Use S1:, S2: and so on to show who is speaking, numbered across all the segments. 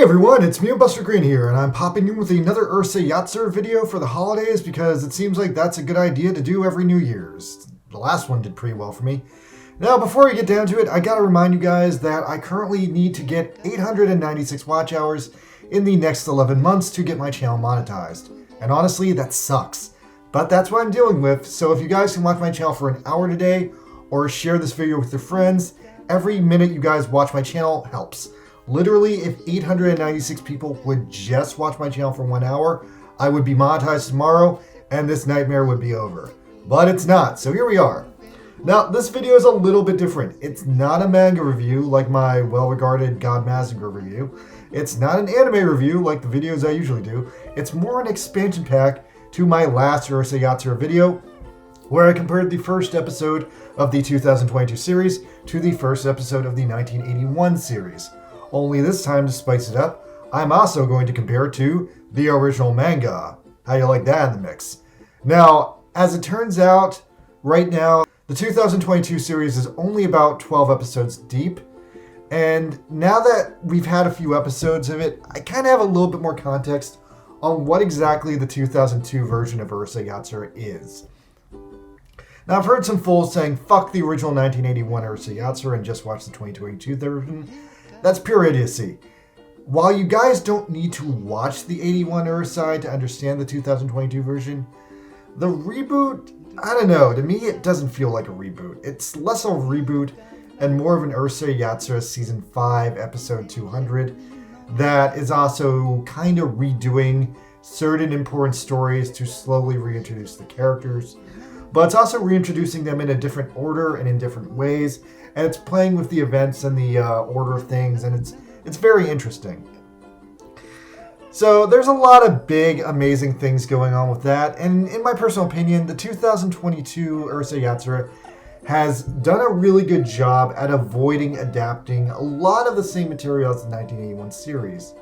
S1: everyone, it's me, Buster Green here, and I'm popping in with another URUSEI YATSURA video for the holidays because it seems like that's a good idea to do every New Year's. The last one did pretty well for me. Now, before we get down to it, I gotta remind you guys that I currently need to get 896 watch hours in the next 11 months to get my channel monetized. And honestly, that sucks. But that's what I'm dealing with, so if you guys can watch my channel for an hour today, or share this video with your friends, every minute you guys watch my channel helps. Literally, if 896 people would just watch my channel for 1 hour, I would be monetized tomorrow, and this nightmare would be over. But it's not, so here we are. Now, this video is a little bit different. It's not a manga review like my well-regarded God Mazinger review. It's not an anime review like the videos I usually do. It's more an expansion pack to my last URUSEI YATSURA video, where I compared the first episode of the 2022 series to the first episode of the 1981 series. Only this time, to spice it up, I'm also going to compare it to the original manga. How you like that in the mix? Now, as it turns out, right now, the 2022 series is only about 12 episodes deep. And now that we've had a few episodes of it, I kind of have a little bit more context on what exactly the 2002 version of URUSEI YATSURA is. Now, I've heard some fools saying, fuck the original 1981 URUSEI YATSURA and just watch the 2022 version. That's pure idiocy. While you guys don't need to watch the 81 URUSEI to understand the 2022 version, the reboot, I don't know, to me it doesn't feel like a reboot. It's less of a reboot and more of an URUSEI YATSURA Season 5, Episode 200, that is also kind of redoing certain important stories to slowly reintroduce the characters. But it's also reintroducing them in a different order and in different ways, and it's playing with the events and the order of things, and it's very interesting. So there's a lot of big, amazing things going on with that, and in my personal opinion, the 2022 URUSEI YATSURA has done a really good job at avoiding adapting a lot of the same material as the 1981 series,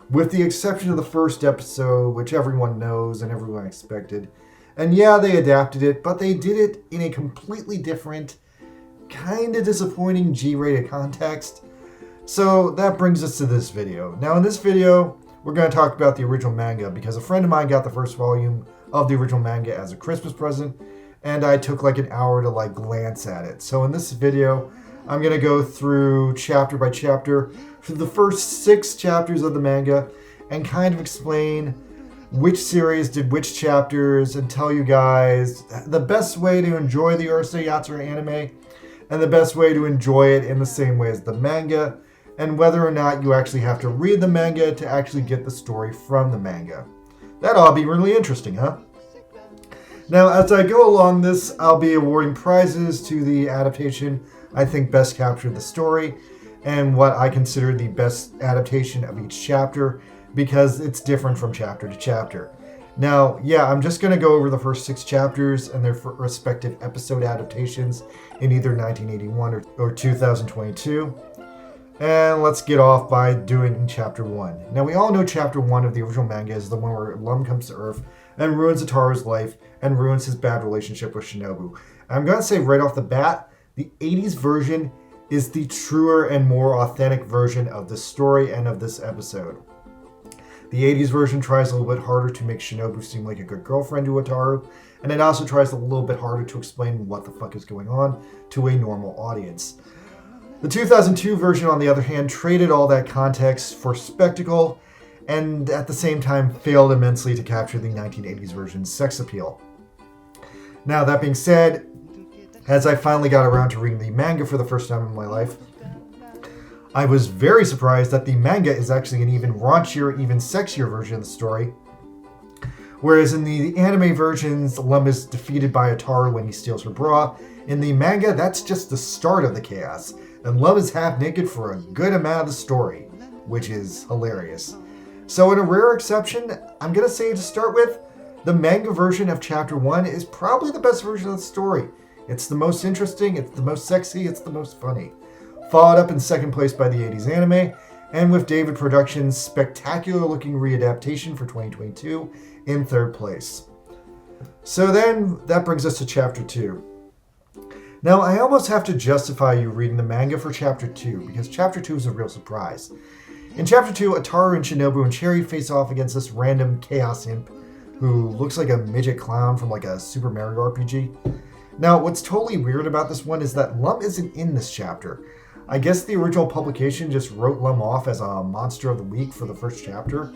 S1: with the exception of the first episode, which everyone knows and everyone expected. And yeah, they adapted it, but they did it in a completely different, kind of disappointing G-rated context. So that brings us to this video. Now in this video, we're going to talk about the original manga because a friend of mine got the first volume of the original manga as a Christmas present, and I took like an hour to glance at it. So in this video, I'm going to go through chapter by chapter through the first 6 chapters of the manga and kind of explain which series did which chapters and tell you guys the best way to enjoy the URUSEI YATSURA anime and the best way to enjoy it in the same way as the manga, and whether or not you actually have to read the manga to actually get the story from the manga. That ought to be really interesting, huh? Now, as I go along this, I'll be awarding prizes to the adaptation I think best captured the story and what I consider the best adaptation of each chapter, because it's different from chapter to chapter. Now, yeah, I'm just going to go over the first 6 chapters and their respective episode adaptations in either 1981 or 2022. And let's get off by doing chapter 1. Now, we all know chapter 1 of the original manga is the one where Lum comes to Earth and ruins Ataru's life and ruins his bad relationship with Shinobu. I'm going to say right off the bat, the 80s version is the truer and more authentic version of the story and of this episode. The 80s version tries a little bit harder to make Shinobu seem like a good girlfriend to Ataru, and it also tries a little bit harder to explain what the fuck is going on to a normal audience. The 2002 version, on the other hand, traded all that context for spectacle, and at the same time failed immensely to capture the 1980s version's sex appeal. Now, that being said, as I finally got around to reading the manga for the first time in my life, I was very surprised that the manga is actually an even raunchier, even sexier version of the story. Whereas in the anime versions, Lum is defeated by Ataru when he steals her bra. In the manga, that's just the start of the chaos, and Lum is half naked for a good amount of the story, which is hilarious. So in a rare exception, I'm going to say to start with, the manga version of chapter 1 is probably the best version of the story. It's the most interesting, it's the most sexy, it's the most funny. Followed up in second place by the 80s anime, and with David Productions' spectacular-looking readaptation for 2022 in third place. So then, that brings us to Chapter 2. Now, I almost have to justify you reading the manga for Chapter 2, because Chapter 2 is a real surprise. In Chapter 2, Ataru and Shinobu and Cherry face off against this random Chaos Imp who looks like a midget clown from like a Super Mario RPG. Now, what's totally weird about this one is that Lum isn't in this chapter. I guess the original publication just wrote Lum off as a monster of the week for the first chapter.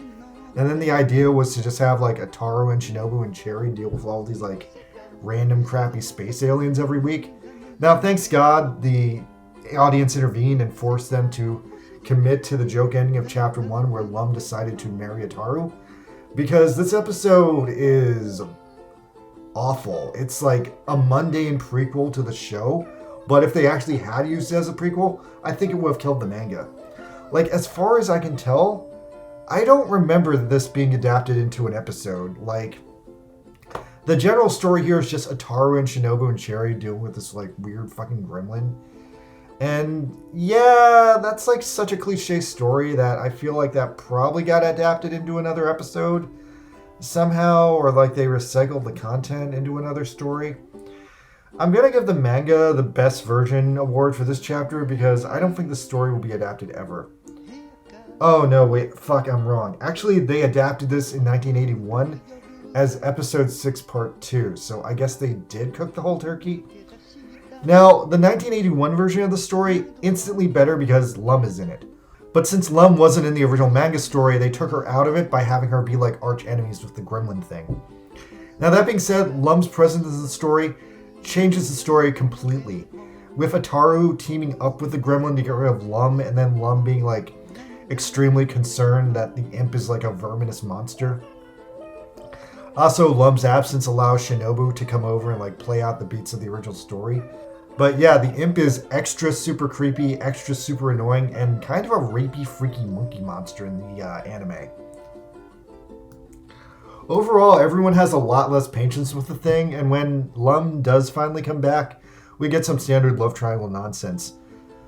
S1: And then the idea was to just have like Ataru and Shinobu and Cherry deal with all these like random crappy space aliens every week. Now, thanks God, the audience intervened and forced them to commit to the joke ending of Chapter 1 where Lum decided to marry Ataru. Because this episode is awful. It's like a mundane prequel to the show, but if they actually had used it as a prequel, I think it would have killed the manga. Like, as far as I can tell, I don't remember this being adapted into an episode. Like, the general story here is just Ataru and Shinobu and Cherry dealing with this, like, weird fucking gremlin. And, yeah, that's, like, such a cliche story that I feel like that probably got adapted into another episode somehow, or, like, they recycled the content into another story. I'm gonna give the manga the best version award for this chapter because I don't think the story will be adapted ever. Oh, no, wait, fuck, I'm wrong. Actually, they adapted this in 1981 as Episode 6, Part 2, so I guess they did cook the whole turkey. Now, the 1981 version of the story, instantly better because Lum is in it. But since Lum wasn't in the original manga story, they took her out of it by having her be like arch enemies with the gremlin thing. Now, that being said, Lum's presence in the story changes the story completely, with Ataru teaming up with the gremlin to get rid of Lum, and then Lum being like extremely concerned that the imp is like a verminous monster. Also, Lum's absence allows Shinobu to come over and like play out the beats of the original story. But yeah, the imp is extra super creepy, extra super annoying, and kind of a rapey, freaky monkey monster in the anime. Overall, everyone has a lot less patience with the thing, and when Lum does finally come back, we get some standard love triangle nonsense.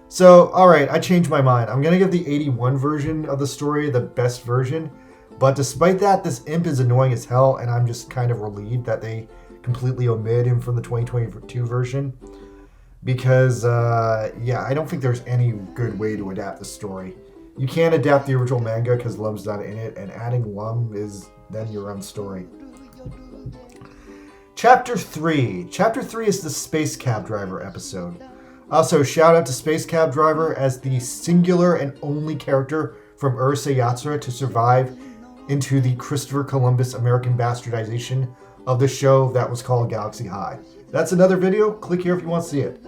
S1: So, alright, I changed my mind. I'm going to give the 81 version of the story the best version, but despite that, this imp is annoying as hell, and I'm just kind of relieved that they completely omit him from the 2022 version. Because, yeah, I don't think there's any good way to adapt the story. You can't adapt the original manga because Lum's not in it, and adding Lum is then your own story. Chapter 3. Chapter 3 is the Space Cab Driver episode. Also, shout out to Space Cab Driver as the singular and only character from URUSEI YATSURA to survive into the Christopher Columbus American bastardization of the show that was called Galaxy High. That's another video. Click here if you want to see it.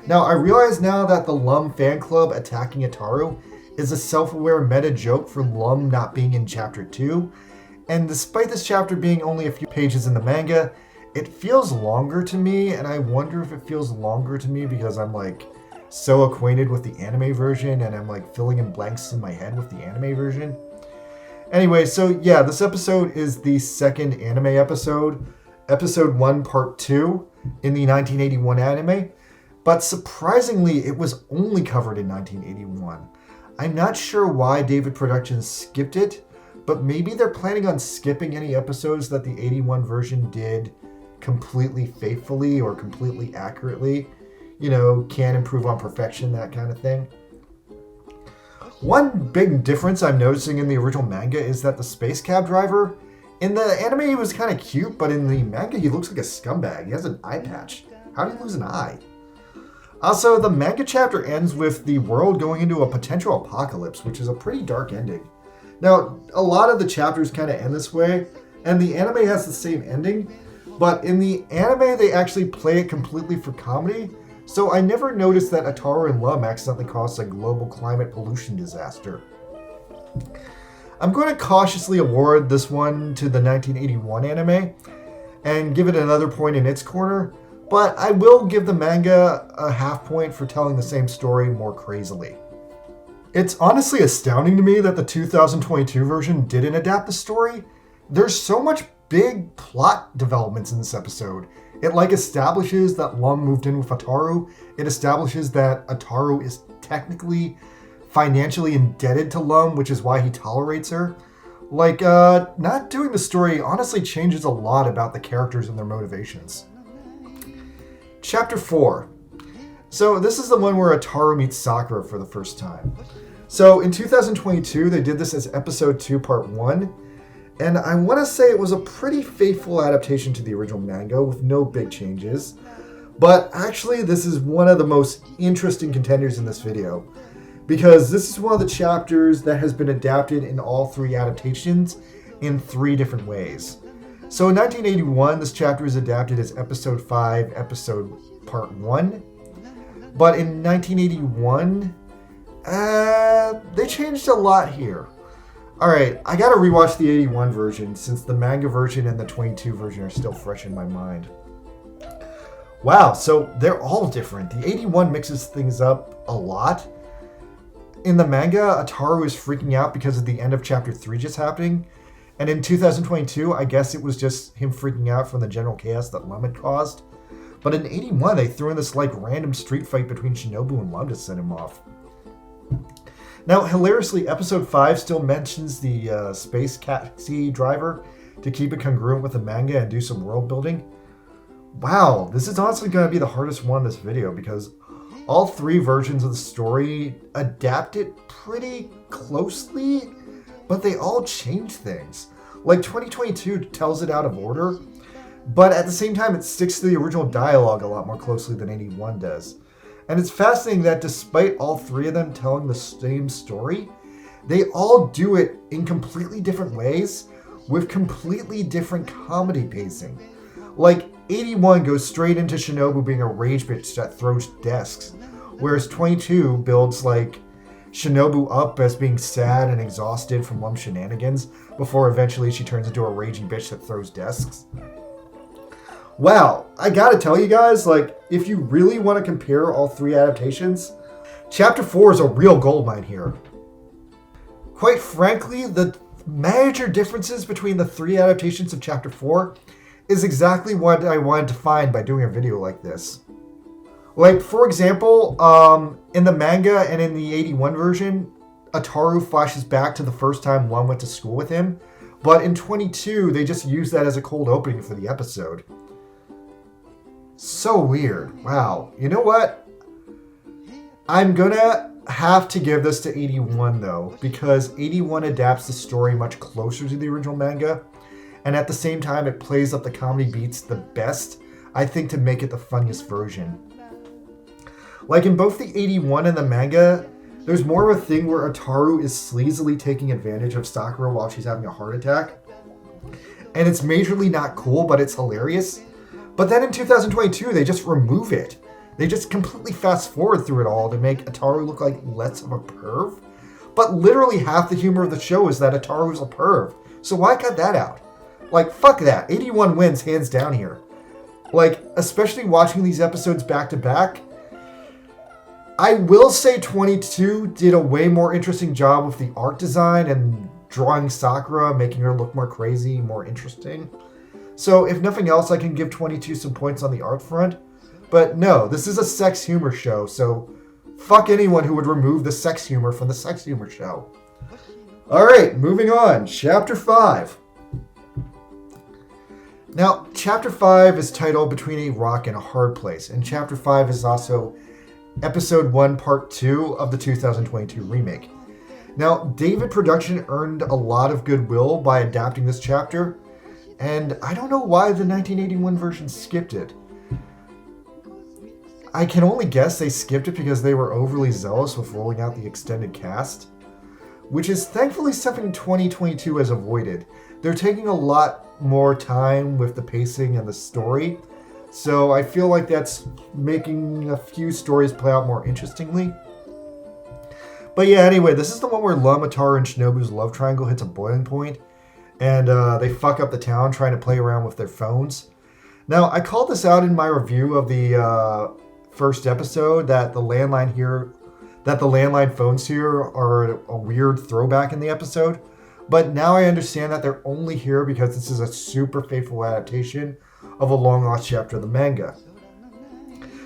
S1: Now, I realize now that the Lum fan club attacking Ataru is a self-aware meta joke for Lum not being in Chapter 2. And despite this chapter being only a few pages in the manga, it feels longer to me, and I wonder if it feels longer to me because I'm like so acquainted with the anime version and I'm like filling in blanks in my head with the anime version. Anyway, so yeah, this episode is the second anime episode, Episode 1, Part 2 in the 1981 anime, but surprisingly, it was only covered in 1981. I'm not sure why David Productions skipped it, but maybe they're planning on skipping any episodes that the 81 version did completely faithfully or completely accurately. You know, can improve on perfection, that kind of thing. One big difference I'm noticing in the original manga is that the Space Cab Driver, in the anime he was kind of cute, but in the manga he looks like a scumbag. He has an eye patch. How did he lose an eye? Also, the manga chapter ends with the world going into a potential apocalypse, which is a pretty dark ending. Now, a lot of the chapters kind of end this way, and the anime has the same ending, but in the anime they actually play it completely for comedy, so I never noticed that Ataru and Lum accidentally caused a global climate pollution disaster. I'm going to cautiously award this one to the 1981 anime, and give it another point in its corner, but I will give the manga a half point for telling the same story more crazily. It's honestly astounding to me that the 2022 version didn't adapt the story. There's so much big plot developments in this episode. It like establishes that Lum moved in with Ataru. It establishes that Ataru is technically financially indebted to Lum, which is why he tolerates her. Like, not doing the story honestly changes a lot about the characters and their motivations. Chapter 4. So this is the one where Ataru meets Sakura for the first time. So in 2022, they did this as episode 2, part 1. And I want to say it was a pretty faithful adaptation to the original manga with no big changes. But actually, this is one of the most interesting contenders in this video, because this is one of the chapters that has been adapted in all 3 adaptations in 3 different ways. So in 1981, this chapter is adapted as episode 5, episode part 1. But in 1981, they changed a lot here. Alright, I gotta rewatch the 81 version since the manga version and the 22 version are still fresh in my mind. Wow, so they're all different. The 81 mixes things up a lot. In the manga, Ataru is freaking out because of the end of chapter 3 just happening. And in 2022, I guess it was just him freaking out from the general chaos that Lum had caused. But in 81, they threw in this random street fight between Shinobu and Lum to send him off. Now, hilariously, episode 5 still mentions the space taxi driver to keep it congruent with the manga and do some world building. Wow, this is honestly going to be the hardest one in this video because all 3 versions of the story adapt it pretty closely, but they all change things. 2022 tells it out of order, but at the same time it sticks to the original dialogue a lot more closely than 81 does. And it's fascinating that despite all 3 of them telling the same story, they all do it in completely different ways with completely different comedy pacing. 81 goes straight into Shinobu being a rage bitch that throws desks, whereas 22 builds Shinobu up as being sad and exhausted from Lum's shenanigans before eventually she turns into a raging bitch that throws desks. Wow, I gotta tell you guys, if you really want to compare all 3 adaptations, Chapter 4 is a real goldmine here. Quite frankly, the major differences between the 3 adaptations of Chapter 4 is exactly what I wanted to find by doing a video like this. For example, in the manga and in the 81 version, Ataru flashes back to the first time Lum went to school with him, but in 22, they just use that as a cold opening for the episode. So weird. Wow. You know what? I'm gonna have to give this to 81 though, because 81 adapts the story much closer to the original manga, and at the same time it plays up the comedy beats the best, I think, to make it the funniest version. In both the 81 and the manga, there's more of a thing where Ataru is sleazily taking advantage of Sakura while she's having a heart attack. And it's majorly not cool, but it's hilarious. But then in 2022, they just remove it. They just completely fast forward through it all to make Ataru look like less of a perv. But literally half the humor of the show is that Ataru's a perv. So why cut that out? Fuck that. 81 wins hands down here. Especially watching these episodes back to back, I will say 22 did a way more interesting job with the art design and drawing Sakura, making her look more crazy, more interesting. So if nothing else, I can give 22 some points on the art front. But no, this is a sex humor show, so fuck anyone who would remove the sex humor from the sex humor show. Alright, moving on. Chapter 5. Now, Chapter 5 is titled Between a Rock and a Hard Place, and Chapter 5 is also Episode 1, Part 2 of the 2022 remake. Now, David Production earned a lot of goodwill by adapting this chapter, and I don't know why the 1981 version skipped it. I can only guess they skipped it because they were overly zealous with rolling out the extended cast, which is thankfully something 2022 has avoided. They're taking a lot more time with the pacing and the story, so I feel like that's making a few stories play out more interestingly. But yeah, anyway, this is the one where Lum, Ataru, and Shinobu's love triangle hits a boiling point, and they fuck up the town trying to play around with their phones. Now, I called this out in my review of the first episode that the landline phones here are a weird throwback in the episode, but now I understand that they're only here because this is a super faithful adaptation of a long-lost chapter of the manga.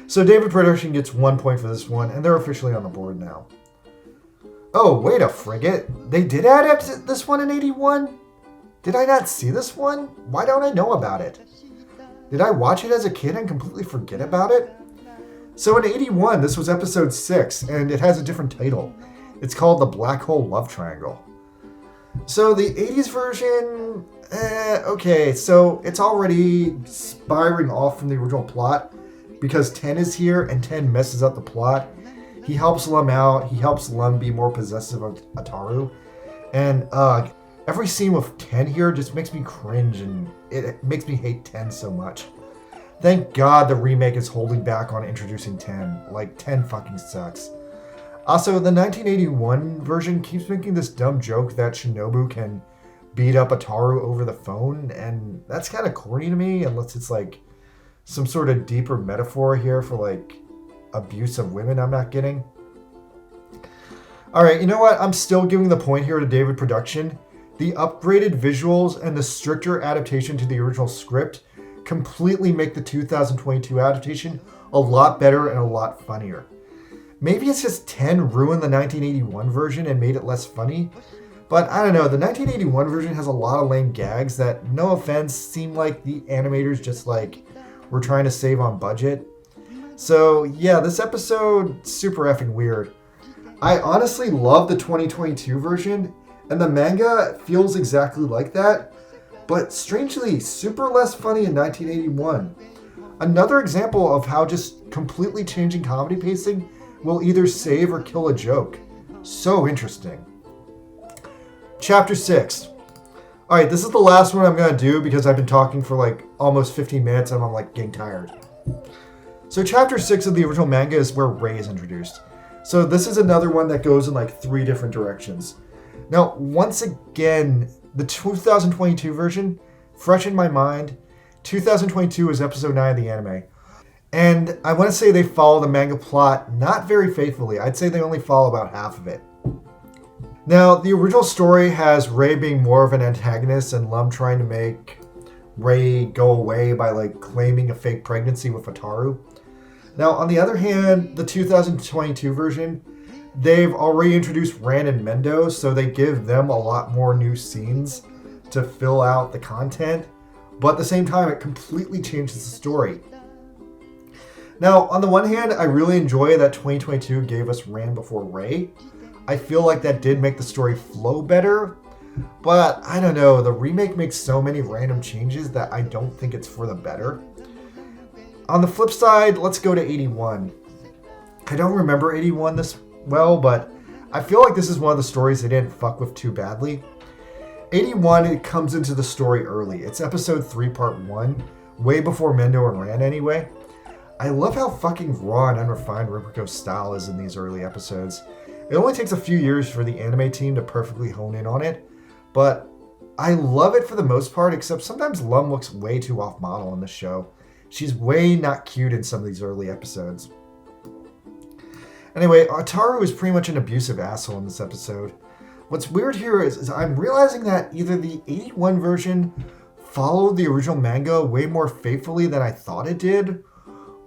S1: So David Production gets 1 point for this one, and they're officially on the board now. Oh, wait a frigate. They did adapt this one in 81? Did I not see this one? Why don't I know about it? Did I watch it as a kid and completely forget about it? So in 81, this was episode 6, and it has a different title. It's called the Black Hole Love Triangle. So the 80s version, okay, so it's already spiraling off from the original plot because 10 is here and 10 messes up the plot. He helps Lum out. He helps Lum be more possessive of Ataru. And every scene with 10 here just makes me cringe and it makes me hate 10 so much. Thank God the remake is holding back on introducing 10. Like, 10 fucking sucks. Also, the 1981 version keeps making this dumb joke that Shinobu can beat up Ataru over the phone, and that's kind of corny to me, unless it's like some sort of deeper metaphor here for like abuse of women I'm not getting. Alright, you know what? I'm still giving the point here to David Production. The upgraded visuals and the stricter adaptation to the original script completely make the 2022 adaptation a lot better and a lot funnier. Maybe it's just 10 ruined the 1981 version and made it less funny. But I don't know, the 1981 version has a lot of lame gags that, no offense, seem like the animators just like were trying to save on budget. So yeah, this episode, super effing weird. I honestly love the 2022 version, and the manga feels exactly like that, but strangely, super less funny in 1981. Another example of how just completely changing comedy pacing will either save or kill a joke. So interesting. Chapter 6. Alright, this is the last one I'm going to do because I've been talking for like almost 15 minutes and I'm like getting tired. So chapter 6 of the original manga is where Rei is introduced. So this is another one that goes in like 3 different directions. Now, once again, the 2022 version, fresh in my mind, 2022 is episode 9 of the anime. And I want to say they follow the manga plot not very faithfully. I'd say they only follow about half of it. Now, the original story has Rei being more of an antagonist and Lum trying to make Rei go away by like claiming a fake pregnancy with Ataru. Now, on the other hand, the 2022 version, they've already introduced Ran and Mendo, so they give them a lot more new scenes to fill out the content. But at the same time, it completely changes the story. Now, on the one hand, I really enjoy that 2022 gave us Ran before Rei. I feel like that did make the story flow better, but I don't know, the remake makes so many random changes that I don't think it's for the better. On the flip side, let's go to 81. I don't remember 81 this well, but I feel like this is one of the stories they didn't fuck with too badly. 81, it comes into the story early. It's episode 3, part 1, way before Mendo and Ran anyway. I love how fucking raw and unrefined Rimiko's style is in these early episodes. It only takes a few years for the anime team to perfectly hone in on it, but I love it for the most part, except sometimes Lum looks way too off-model in the show. She's way not cute in some of these early episodes. Anyway, Ataru is pretty much an abusive asshole in this episode. What's weird here is I'm realizing that either the 81 version followed the original manga way more faithfully than I thought it did,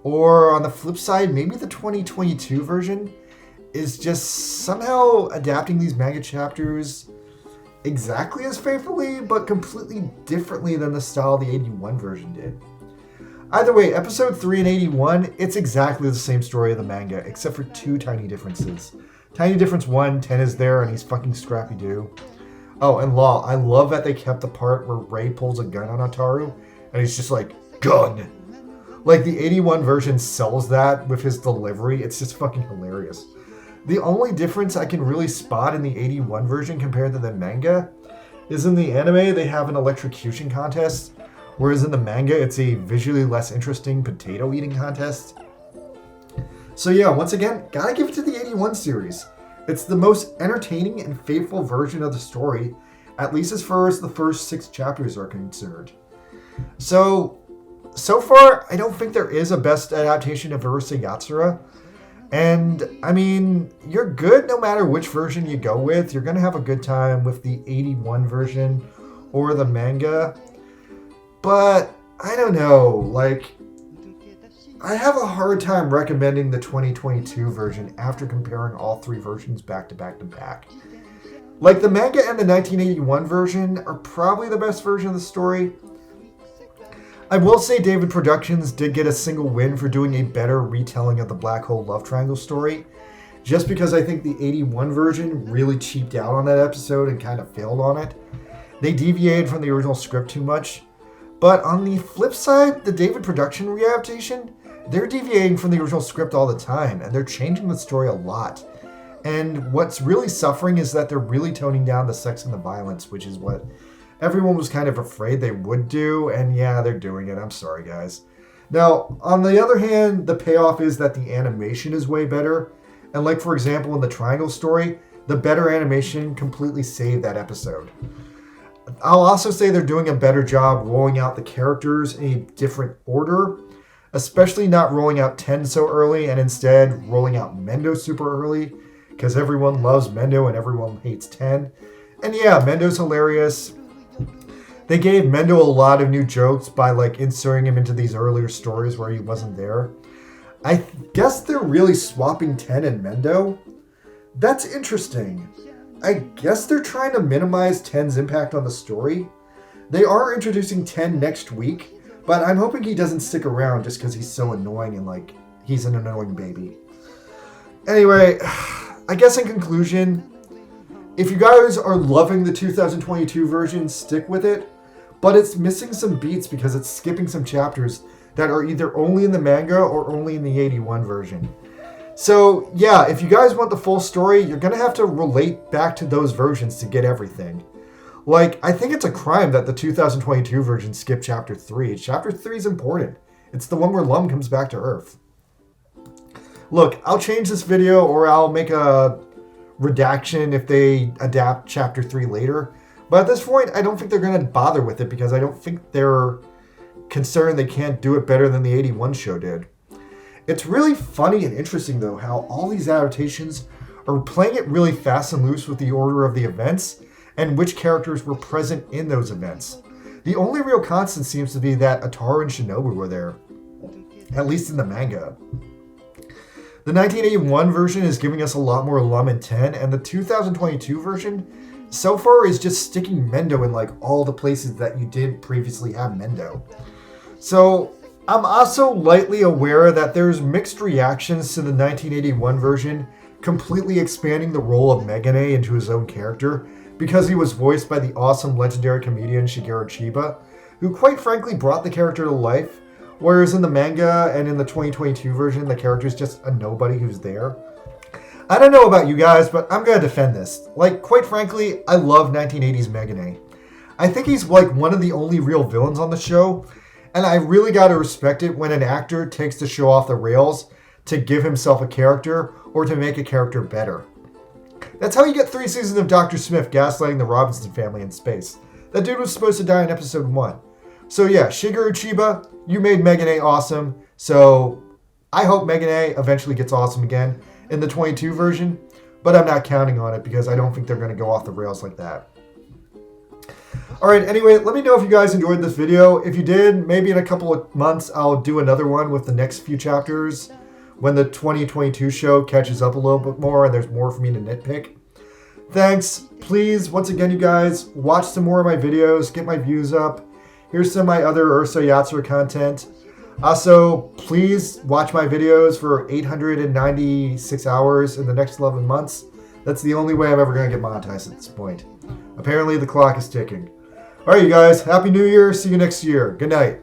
S1: or on the flip side, maybe the 2022 version is just somehow adapting these manga chapters exactly as faithfully, but completely differently than the style the 81 version did. Either way, episode 3 and 81, it's exactly the same story of the manga, except for 2 tiny differences. Tiny difference 1, 10 is there and he's fucking Scrappy-Doo. Oh, and Law, I love that they kept the part where Rei pulls a gun on Ataru, and he's just like, gun! Like, the 81 version sells that with his delivery, it's just fucking hilarious. The only difference I can really spot in the 81 version compared to the manga is in the anime they have an electrocution contest, whereas in the manga it's a visually less interesting potato eating contest. So yeah, once again, gotta give it to the 81 series. It's the most entertaining and faithful version of the story, at least as far as the first 6 chapters are concerned. So far, I don't think there is a best adaptation of URUSEI YATSURA. And, I mean, you're good no matter which version you go with. You're going to have a good time with the 81 version or the manga. But, I don't know, like, I have a hard time recommending the 2022 version after comparing all 3 versions back to back to back. Like, the manga and the 1981 version are probably the best version of the story. I will say David Productions did get a single win for doing a better retelling of the Black Hole Love Triangle story. just because I think the 81 version really cheaped out on that episode and kind of failed on it. They deviated from the original script too much. But on the flip side, the David production readaptation, they're deviating from the original script all the time, and they're changing the story a lot. And what's really suffering is that they're really toning down the sex and the violence, which is what everyone was kind of afraid they would do, and yeah, they're doing it. I'm sorry, guys. Now, on the other hand, the payoff is that the animation is way better. And like, for example, in the Triangle story, the better animation completely saved that episode. I'll also say they're doing a better job rolling out the characters in a different order, especially not rolling out 10 so early and instead rolling out Mendo super early, because everyone loves Mendo and everyone hates 10. And yeah, Mendo's hilarious. They gave Mendo a lot of new jokes by like inserting him into these earlier stories where he wasn't there. I guess they're really swapping 10 and Mendo. That's interesting. I guess they're trying to minimize 10's impact on the story. They are introducing 10 next week, but I'm hoping he doesn't stick around just because he's so annoying and like he's an annoying baby. Anyway, I guess in conclusion, if you guys are loving the 2022 version, stick with it, but it's missing some beats because it's skipping some chapters that are either only in the manga or only in the 81 version. So yeah, if you guys want the full story, you're going to have to relate back to those versions to get everything. Like, I think it's a crime that the 2022 version skipped Chapter 3. Chapter 3 is important. It's the one where Lum comes back to Earth. Look, I'll change this video or I'll make a redaction if they adapt Chapter 3 later. But at this point, I don't think they're going to bother with it because I don't think they're concerned they can't do it better than the 81 show did. It's really funny and interesting, though, how all these adaptations are playing it really fast and loose with the order of the events and which characters were present in those events. The only real constant seems to be that Ataru and Shinobu were there, at least in the manga. The 1981 version is giving us a lot more Lum and 10, and the 2022 version so far is just sticking Mendo in like all the places that you did previously have Mendo. So I'm also lightly aware that there's mixed reactions to the 1981 version completely expanding the role of Megane into his own character because he was voiced by the awesome legendary comedian Shigeru Chiba, who quite frankly brought the character to life, whereas in the manga and in the 2022 version, the character's just a nobody who's there. I don't know about you guys, but I'm going to defend this. Like, quite frankly, I love 1980s Megane. I think he's like one of the only real villains on the show, and I really got to respect it when an actor takes the show off the rails to give himself a character or to make a character better. That's how you get 3 seasons of Dr. Smith gaslighting the Robinson family in space. That dude was supposed to die in episode 1. So yeah, Shigeru Chiba, you made Megane awesome, so I hope Megane eventually gets awesome again in the 22 version, but I'm not counting on it because I don't think they're going to go off the rails like that. Alright, anyway, let me know if you guys enjoyed this video. If you did, maybe in a couple of months I'll do another one with the next few chapters when the 2022 show catches up a little bit more and there's more for me to nitpick. Thanks. Please, once again, you guys, watch some more of my videos, get my views up. Here's some of my other URUSEI YATSURA content. Also, please watch my videos for 896 hours in the next 11 months. That's the only way I'm ever going to get monetized at this point. Apparently, the clock is ticking. Alright, you guys. Happy New Year. See you next year. Good night.